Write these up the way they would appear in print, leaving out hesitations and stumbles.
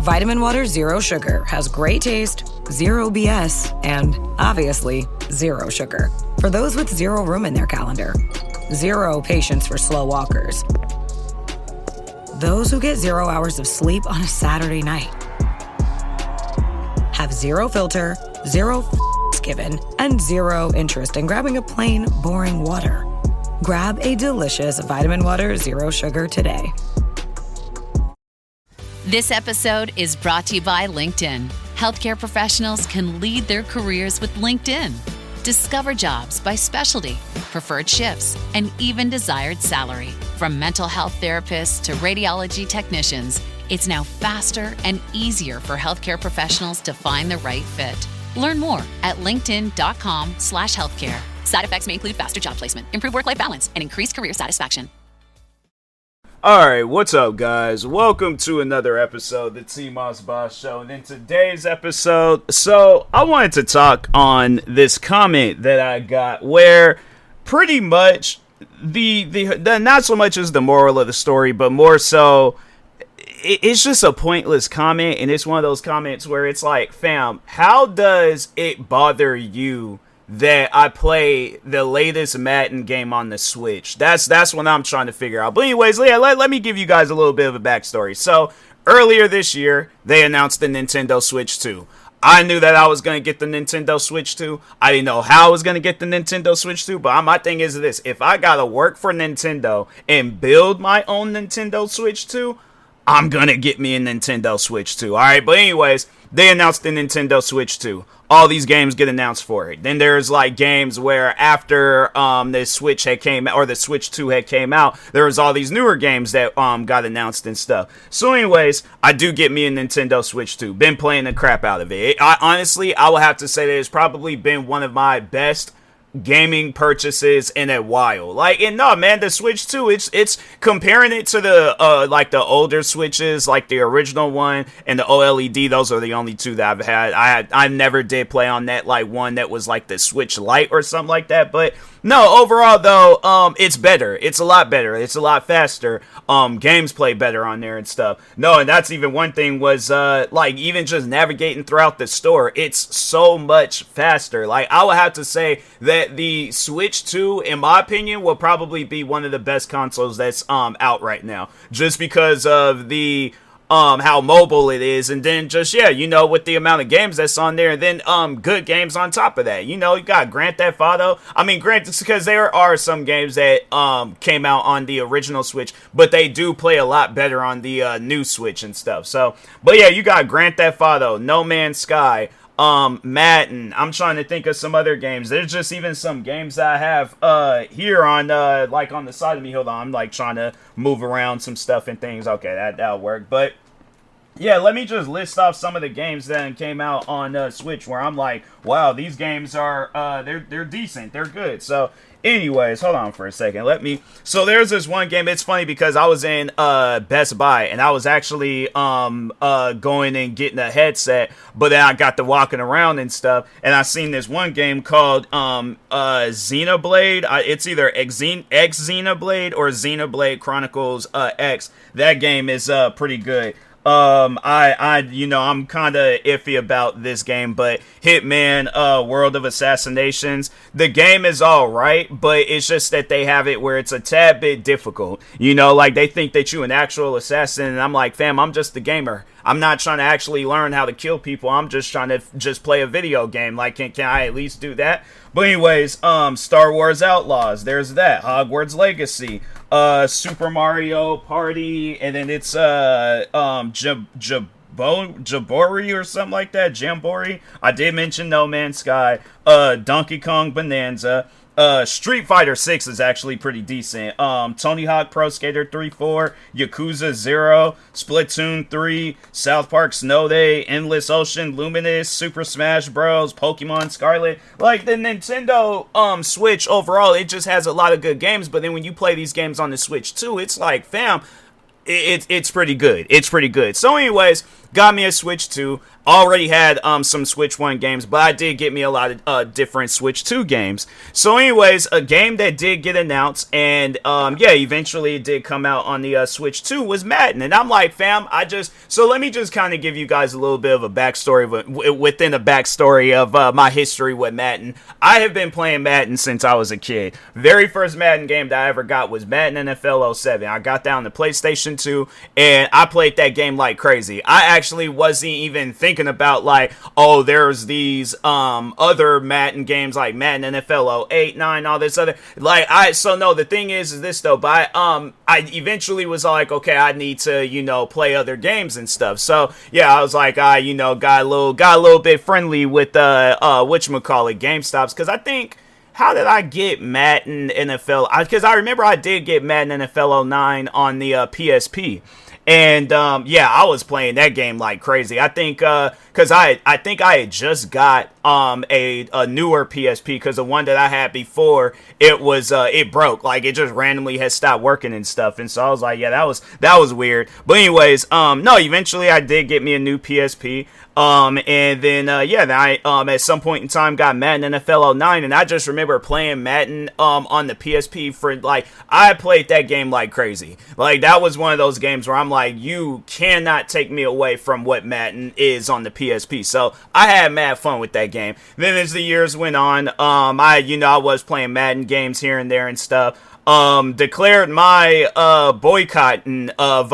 Vitamin Water Zero Sugar has great taste, zero BS, and, obviously, zero sugar. For those with zero room in their calendar. Zero patience for slow walkers. Those who get 0 hours of sleep on a Saturday night. Have zero filter, zero given, and zero interest in grabbing a plain, boring water. Grab a delicious Vitamin Water Zero Sugar today. This episode is brought to you by LinkedIn. Healthcare professionals can lead their careers with LinkedIn. Discover jobs by specialty, preferred shifts, and even desired salary. From mental health therapists to radiology technicians, it's now faster and easier for healthcare professionals to find the right fit. Learn more at linkedin.com/healthcare. Side effects may include faster job placement, improved work-life balance, and increased career satisfaction. Alright, what's up guys? Welcome to another episode of the TMossBoss Show. And in today's episode, I wanted to talk on this comment that I got where pretty much the not so much as the moral of the story, but more so it's just a pointless comment, and it's one of those comments where it's like, fam, how does it bother you that I play the latest Madden game on the Switch? That's what I'm trying to figure out. But anyways, yeah, let me give you guys a little bit of a backstory. So, earlier this year, they announced the Nintendo Switch 2. I knew that I was going to get the Nintendo Switch 2. I didn't know how I was going to get the Nintendo Switch 2, but my thing is this. If I got to work for Nintendo and build my own Nintendo Switch 2, I'm going to get me a Nintendo Switch 2. Alright, but anyways, they announced the Nintendo Switch 2. All these games get announced for it. Then there's like games where after the Switch had came out, or the Switch 2 had came out, there was all these newer games that got announced and stuff. So anyways, I do get me a Nintendo Switch 2. Been playing the crap out of it. Honestly, I will have to say that it's probably been one of my best gaming purchases in a while. Like, and no, man, the Switch 2, it's comparing it to the like the older Switches, like the original one and the OLED. Those are the only two that I've had. I never did play on that like one that was like the Switch Lite or something like that. But no, overall though, it's better. It's a lot better. It's a lot faster. Games play better on there and stuff. No, and that's even one thing was like even just navigating throughout the store, it's so much faster. Like, I would have to say that the Switch 2, in my opinion, will probably be one of the best consoles that's out right now, just because of the how mobile it is, and then just, yeah, you know, with the amount of games that's on there, and then good games on top of that. You know, you got Grand Theft Auto. I mean, granted, because there are some games that came out on the original Switch, but they do play a lot better on the new Switch and stuff. So, but yeah, you got Grand Theft Auto, No Man's Sky, Madden. I'm trying to think of some other games. There's just even some games that I have here on like on the side of me. Hold on, I'm like trying to move around some stuff and things. Okay, that'll work. But yeah, let me just list off some of the games that came out on Switch where I'm like, wow, these games are they're decent, they're good. So anyways, hold on for a second. So there's this one game. It's funny because I was in Best Buy and I was actually going and getting a headset, but then I got to walking around and stuff, and I seen this one game called Xenoblade. It's either X Xenoblade or Xenoblade Chronicles X. That game is pretty good. You know, I'm kind of iffy about this game, but Hitman, World of Assassinations, the game is alright, but it's just that they have it where it's a tad bit difficult. You know, like, they think that you're an actual assassin, and I'm like, fam, I'm just a gamer. I'm not trying to actually learn how to kill people. I'm just trying to just play a video game. Like, can I at least do that? But anyways, Star Wars Outlaws, there's that. Hogwarts Legacy, Super Mario Party, and then it's Jabori or something like that. Jamboree. I did mention No Man's Sky. Donkey Kong Bonanza. Street Fighter 6 is actually pretty decent. Tony Hawk Pro Skater 3-4, Yakuza 0, Splatoon 3, South Park Snow Day, Endless Ocean, Luminous, Super Smash Bros, Pokemon Scarlet. Like, the Nintendo Switch overall, it just has a lot of good games, but then when you play these games on the Switch too, it's like, fam, it's pretty good. It's pretty good. So anyways, got me a Switch 2. Already had some Switch 1 games, but I did get me a lot of different Switch 2 games. So anyways, a game that did get announced, and yeah, eventually it did come out on the Switch 2 was Madden. And I'm like, fam, so let me just kind of give you guys a little bit of a backstory within a backstory of my history with Madden. I have been playing Madden since I was a kid. Very first Madden game that I ever got was Madden NFL 07. I got that on the PlayStation 2, and I played that game like crazy. I actually wasn't even thinking about like, oh, there's these other Madden games like Madden NFL 08, 9, all this other so no, the thing is this though, but I eventually was like, okay, I need to play other games and stuff. So yeah, I was like, I got a little bit friendly with whatchamacallit, GameStops, because I think, how did I get Madden NFL? Because I remember I did get Madden NFL 09 on the PSP. And, yeah, I was playing that game like crazy. I think, because I think I had just got a newer PSP, because the one that I had before, it broke. Like, it just randomly had stopped working and stuff. And so I was like, yeah, that was weird. But anyways, no, eventually I did get me a new PSP. And then, yeah, then I, at some point in time got Madden NFL 09, and I just remember playing Madden, on the PSP for, like, I played that game like crazy. Like, that was one of those games where I'm like, you cannot take me away from what Madden is on the PSP. So I had mad fun with that game. Then as the years went on, I was playing Madden games here and there and stuff. Declared my boycotting of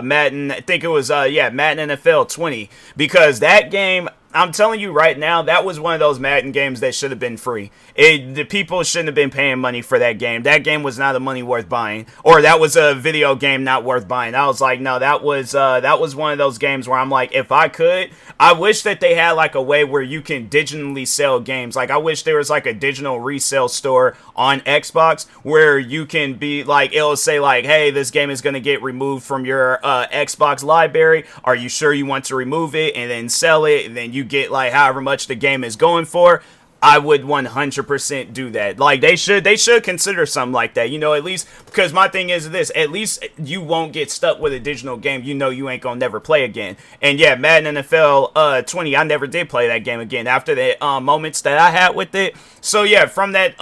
Madden. I think it was Madden NFL 20, because that game, I'm telling you right now, that was one of those Madden games that should have been free. The people shouldn't have been paying money for that game. That game was not a money worth buying, or that was a video game not worth buying. I was like, no, that was one of those games where I'm like, if I could, I wish that they had like a way where you can digitally sell games. Like, I wish there was like a digital resale store on Xbox where you can be like, it'll say like, hey, this game is going to get removed from your Xbox library. Are you sure you want to remove it? And then sell it, and then you get like however much the game is going for. I would 100% do that. Like, they should consider something like that, at least, because my thing is this, at least you won't get stuck with a digital game you ain't gonna never play again. And yeah, Madden NFL 20, I never did play that game again after the moments that I had with it. So yeah, from that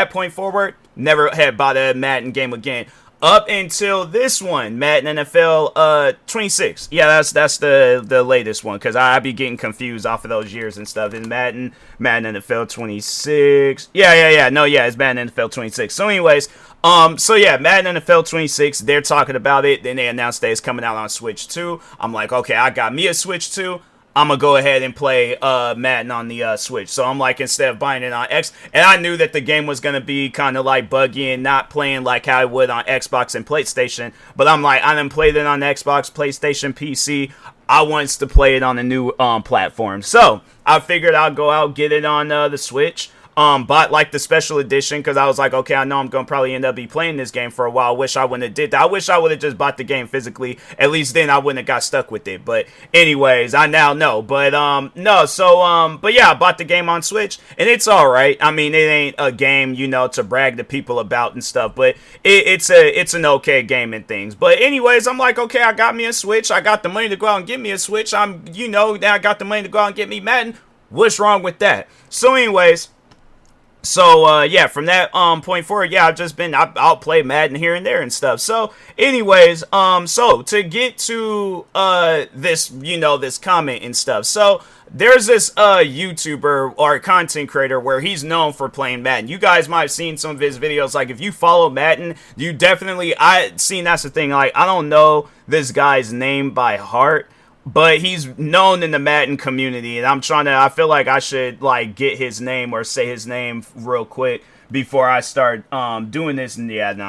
point forward, never had bought a Madden game again. Up until this one, Madden NFL 26. Yeah, that's the latest one, because I be getting confused off of those years and stuff. And Madden NFL 26. Yeah, it's Madden NFL 26. So anyways, so yeah, Madden NFL 26, they're talking about it. Then they announced that it's coming out on Switch 2. I'm like, okay, I got me a Switch 2. I'm going to go ahead and play Madden on the Switch. So I'm like, instead of buying it on X, and I knew that the game was going to be kind of like buggy and not playing like how I would on Xbox and PlayStation. But I'm like, I done played it on Xbox, PlayStation, PC. I wants to play it on a new platform. So I figured I'll go out, get it on the Switch. Bought like the special edition, because I was like, okay, I know I'm gonna probably end up be playing this game for a while. I wish I wouldn't have did that. I wish I would have just bought the game physically. At least then I wouldn't have got stuck with it. But anyways, I now know. But no, so but yeah, I bought the game on Switch, and it's all right. I mean, it ain't a game to brag to people about and stuff, but it's an okay game and things. But anyways, I'm like, okay, I got me a Switch. I got the money to go out and get me a Switch. Now I got the money to go out and get me Madden. What's wrong with that? So anyways. So, yeah, from that point forward, yeah, I'll play Madden here and there and stuff. So, anyways, so to get to this, this comment and stuff. So, there's this YouTuber or content creator where he's known for playing Madden. You guys might have seen some of his videos. Like, if you follow Madden, that's the thing. Like, I don't know this guy's name by heart, but he's known in the Madden community, and I feel like I should like get his name or say his name real quick before I start doing this. And yeah, no,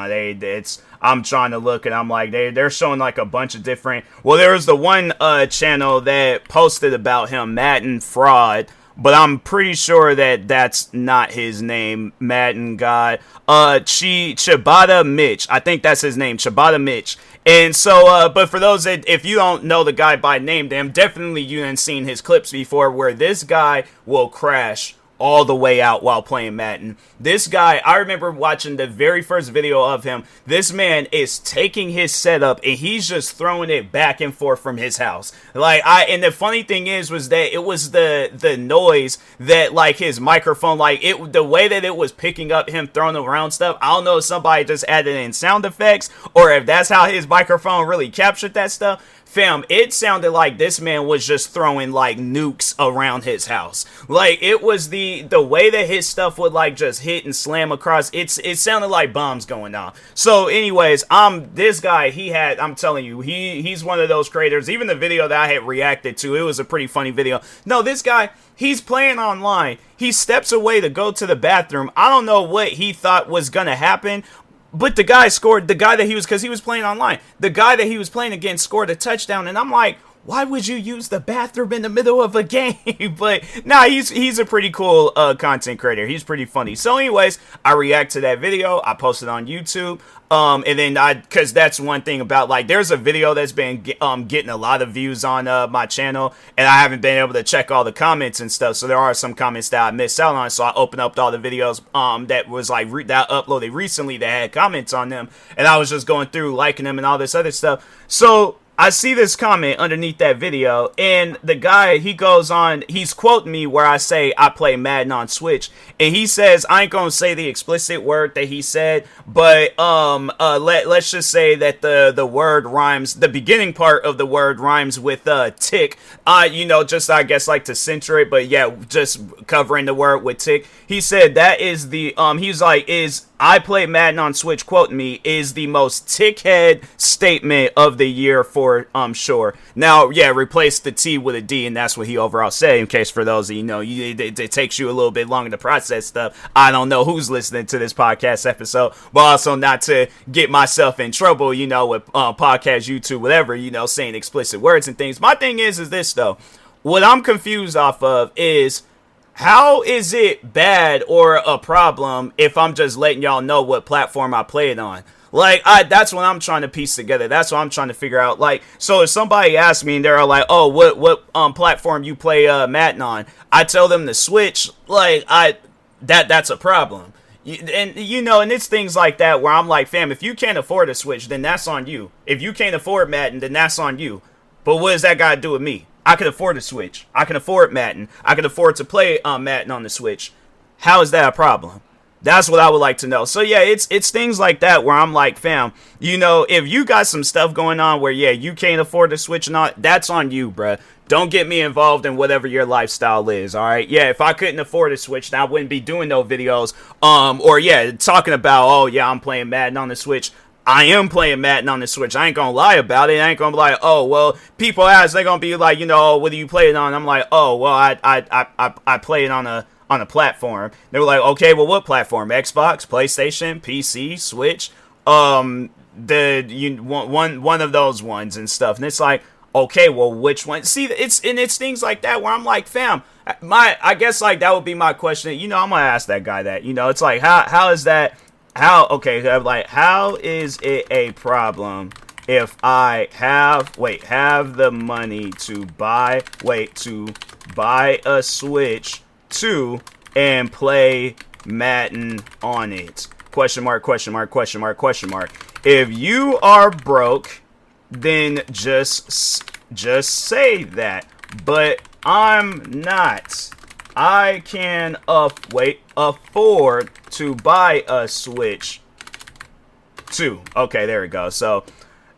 I'm trying to look, and I'm like, they're showing like a bunch of different. Well, there was the one channel that posted about him, Madden Fraud, but I'm pretty sure that that's not his name, Madden God. Chibata Mitch, I think that's his name, Chibata Mitch. And so, but for those that, if you don't know the guy by name, then definitely you done seen his clips before, where this guy will crash all the way out while playing Madden. This guy, I remember watching the very first video of him. This man is taking his setup and he's just throwing it back and forth from his house. And the funny thing was that it was the noise that like his microphone, the way that it was picking up him throwing around stuff. I don't know if somebody just added in sound effects or if that's how his microphone really captured that stuff. Fam, it sounded like this man was just throwing like nukes around his house. Like it was the way that his stuff would like just hit and slam across. It sounded like bombs going off. So anyways, this guy, I'm telling you, he's one of those creators. Even the video that I had reacted to, it was a pretty funny video. No, this guy, he's playing online. He steps away to go to the bathroom. I don't know what he thought was gonna happen. But the guy scored, because he was playing online, the guy that he was playing against scored a touchdown, and I'm like, why would you use the bathroom in the middle of a game? But nah, he's a pretty cool content creator. He's pretty funny. So anyways, I react to that video. I posted on YouTube. And then because that's one thing about, like, there's a video that's been getting a lot of views on my channel, and I haven't been able to check all the comments and stuff, so there are some comments that I missed out on, so I opened up all the videos that was like that I uploaded recently that had comments on them, and I was just going through liking them and all this other stuff. So I see this comment underneath that video, and the guy, he goes on, he's quoting me where I say I play Madden on Switch, and he says, I ain't gonna say the explicit word that he said, but let's just say that the word rhymes, the beginning part of the word rhymes with tick, just I guess like to censor it, but yeah, just covering the word with tick. He said that is he's like, I play Madden on Switch, quoting me, is the most tickhead statement of the year for sure. Now, yeah, replace the T with a D, and that's what he overall said, in case for those of you know, it takes you a little bit longer to process stuff. I don't know who's listening to this podcast episode, but also not to get myself in trouble, with podcast, YouTube, whatever, saying explicit words and things. My thing is this, though. What I'm confused off of is, how is it bad or a problem if I'm just letting y'all know what platform I play it on? Like, that's what I'm trying to piece together. That's what I'm trying to figure out. Like, so if somebody asks me and they're like, oh, what platform you play Madden on? I tell them the Switch. Like, that's a problem. And it's things like that where I'm like, fam, if you can't afford a Switch, then that's on you. If you can't afford Madden, then that's on you. But what does that got to do with me? I can afford a Switch. I can afford Madden. I can afford to play Madden on the Switch. How is that a problem? That's what I would like to know. So yeah, it's things like that where I'm like, fam, if you got some stuff going on where, yeah, you can't afford the Switch and all, that's on you, bruh. Don't get me involved in whatever your lifestyle is, all right? Yeah, if I couldn't afford a Switch, then I wouldn't be doing no videos. Or yeah, talking about, oh yeah, I'm playing Madden on the Switch. I am playing Madden on the Switch. I ain't gonna lie about it. I ain't gonna be like, oh, well, people ask, they're gonna be like, what do you play it on? I'm like, oh, well, I play it on a platform. They were like, okay, well, what platform? Xbox, PlayStation, PC, Switch, one of those ones and stuff. And it's like, okay, well, which one? See, it's things like that where I'm like, fam, I guess like that would be my question. I'm gonna ask that guy that. It's like, how is that? How is it a problem if I have the money to buy a Switch 2 and play Madden on it? Question mark, question mark, question mark, question mark. If you are broke, then just say that. But I'm not. I can afford to buy a Switch 2. Okay, there we go. So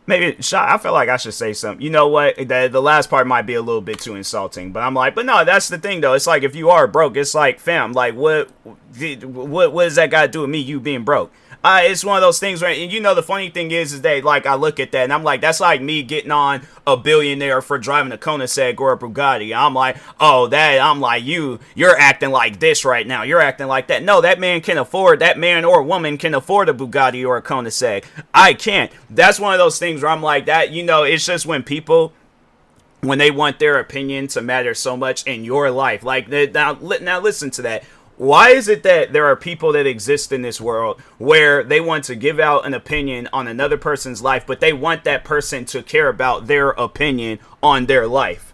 maybe I feel like I should say something. You know what? The last part might be a little bit too insulting, but I'm like, but no, that's the thing though. It's like if you are broke, it's like, fam, like what does that got to do with me? You being broke? It's one of those things where, and the funny thing is that, like, I look at that and I'm like, that's like me getting on a billionaire for driving a Koenigsegg or a Bugatti. I'm like, I'm like, you're acting like this right now. You're acting like that. No, that man or woman can afford a Bugatti or a Koenigsegg. I can't. That's one of those things where I'm like that, it's just when they want their opinion to matter so much in your life. Like, now listen to that. Why is it that there are people that exist in this world where they want to give out an opinion on another person's life, but they want that person to care about their opinion on their life?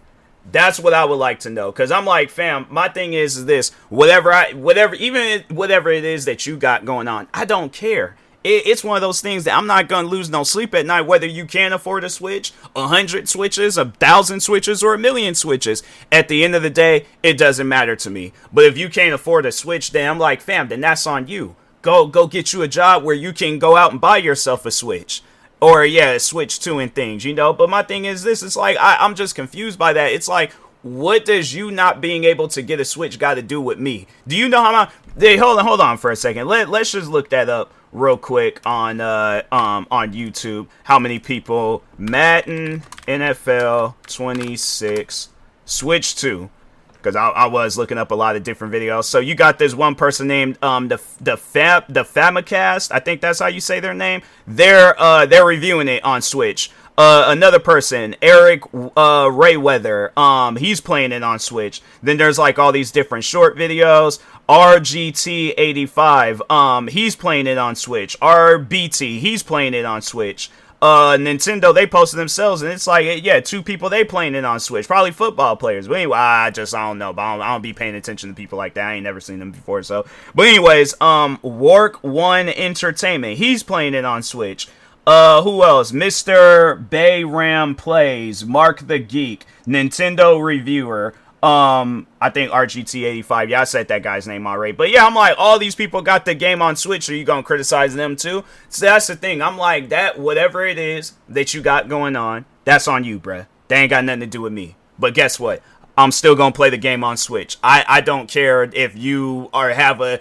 That's what I would like to know. Cause I'm like, fam, my thing is this, even whatever it is that you got going on, I don't care. It's one of those things that I'm not gonna lose no sleep at night, whether you can afford a Switch, 100 switches, 1,000 switches, or 1,000,000 switches. At the end of the day, it doesn't matter to me. But if you can't afford a Switch, then I'm like, fam, then that's on you. Go get you a job where you can go out and buy yourself a Switch. Or yeah, Switch 2 and things, you know. But my thing is this, it's like I'm just confused by that. It's like, what does you not being able to get a Switch got to do with me? Do you know how much? Hey, hold on for a second. Let's just look that up real quick on YouTube. How many people? Madden NFL 26 Switch 2. Because I was looking up a lot of different videos. So you got this one person named the Famicast. I think that's how you say their name. They're reviewing it on Switch. Another person, Eric Rayweather, he's playing it on Switch. Then there's like all these different short videos. RGT85, he's playing it on Switch. RBT, he's playing it on Switch. Nintendo, they posted themselves, and it's like, yeah, 2 people, they playing it on Switch. Probably football players. But anyway, I don't know. But I don't be paying attention to people like that. I ain't never seen them before, so. But anyways, Work One Entertainment, he's playing it on Switch. Who else? Mr. Bayram Plays, Mark the Geek, Nintendo Reviewer, I think RGT85. Yeah, I said that guy's name already. But yeah, I'm like, all these people got the game on Switch. Are you gonna criticize them too? So that's the thing. I'm like, that whatever it is that you got going on, that's on you, bruh. They ain't got nothing to do with me. But guess what? I'm still gonna play the game on Switch. I don't care if you have a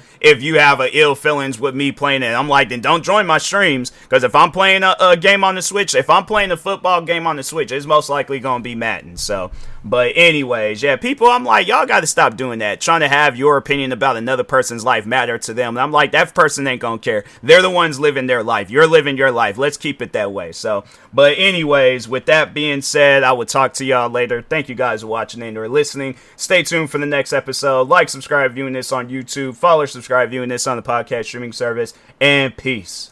ill feelings with me playing it. I'm like, then don't join my streams, because if I'm playing a game on the Switch, if I'm playing a football game on the Switch, it's most likely gonna be Madden. So, but anyways, yeah, people, I'm like, y'all gotta stop doing that, trying to have your opinion about another person's life matter to them. And I'm like, that person ain't gonna care. They're the ones living their life. You're living your life. Let's keep it that way. So, but anyways, with that being said, I will talk to y'all later. Thank you guys for watching and or listening. Stay tuned for the next episode. Like, subscribe, viewing this on YouTube. Follow, subscribe, viewing this on the podcast streaming service. And peace.